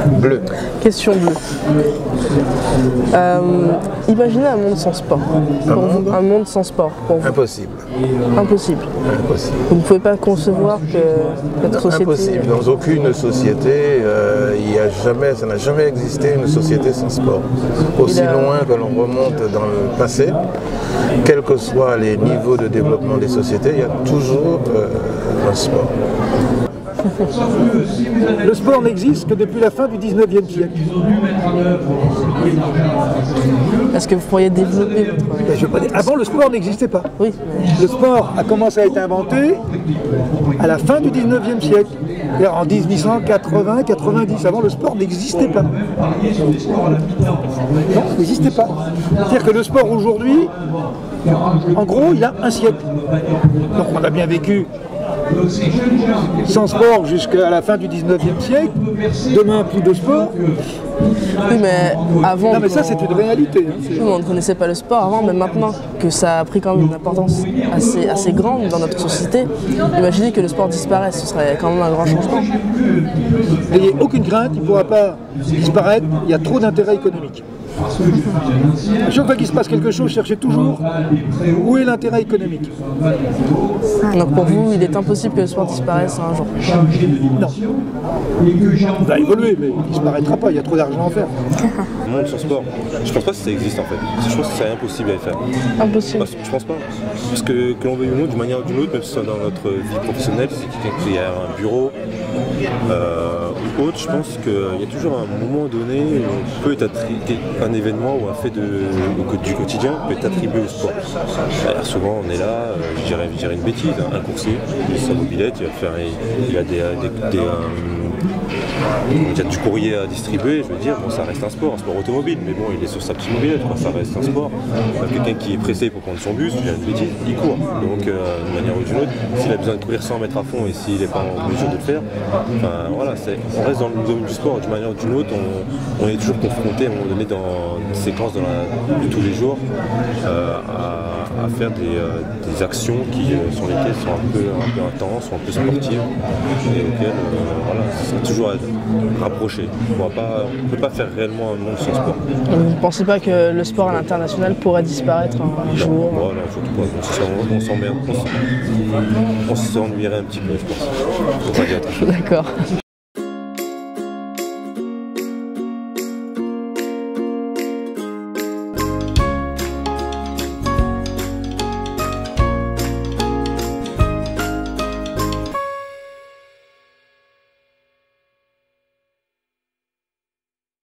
Bleu. Question bleue. Imaginez un monde sans sport. Un monde sans sport. Pour vous. Impossible. Impossible. Impossible. Vous ne pouvez pas concevoir que notre société... Impossible. Dans aucune société, ça n'a jamais existé une société sans sport. Aussi loin que l'on remonte dans le passé, quels que soient les niveaux de développement des sociétés, il y a toujours un sport. Le sport n'existe que depuis la fin du 19e siècle. Est-ce que vous pourriez développer votre... Avant, le sport n'existait pas. Oui. Le sport a commencé à être inventé à la fin du 19e siècle. C'est-à-dire en 1880-90. Avant, le sport n'existait pas. Non, il n'existait pas. C'est-à-dire que le sport aujourd'hui, en gros, il a un siècle. Donc on a bien vécu sans sport jusqu'à la fin du 19e siècle. Demain, plus de sport. Oui, mais avant... Non, mais ça, c'est une réalité. Hein. Oui, on ne connaissait pas le sport avant, mais maintenant que ça a pris quand même une importance assez grande dans notre société, imaginez que le sport disparaisse, ce serait quand même un grand changement. N'ayez aucune crainte, il ne pourra pas disparaître, il y a trop d'intérêt économique. À chaque fois qu'il se passe quelque chose, cherchez toujours où est l'intérêt économique. Donc pour vous, il est impossible que le sport disparaisse un jour? Non. Il va évoluer, mais il ne disparaîtra pas, il y a trop d'argent à faire. Le monde sans sport, je pense pas que ça existe en fait. Je pense que c'est impossible à faire. Impossible. Je pense pas. Parce que l'on veuille ou non, d'une manière ou d'une autre, même si c'est dans notre vie professionnelle, si c'est quelqu'un qui a un bureau ou autre, je pense qu'il y a toujours un moment donné où on peut être un événement ou un fait du quotidien peut être attribué au sport. Alors souvent on est là, je dirais une bêtise, un coursier, il a sa mobilette, il a du courrier à distribuer, je veux dire, bon, ça reste un sport automobile, mais bon, il est sur sa petite mobilette, quoi, ça reste un sport. Quelqu'un qui est pressé pour prendre son bus, je dirais une bêtise, il court. Donc, d'une manière ou d'une autre, s'il a besoin de courir 100 mètres à fond et s'il n'est pas en mesure de le faire, enfin, voilà, on reste dans le domaine du sport, d'une manière ou d'une autre, on est toujours confronté à un moment donné dans une séquence de tous les jours à faire des actions sur lesquelles sont un peu intenses ou un peu sportives et auxquelles voilà, c'est toujours à rapprocher. On ne peut pas faire réellement un monde sans sport. Vous ne pensez pas que le sport à l'international pourrait disparaître un jour? Voilà, surtout pas. On s'ennuierait un petit peu, je pense. Faut pas dire autre chose. D'accord.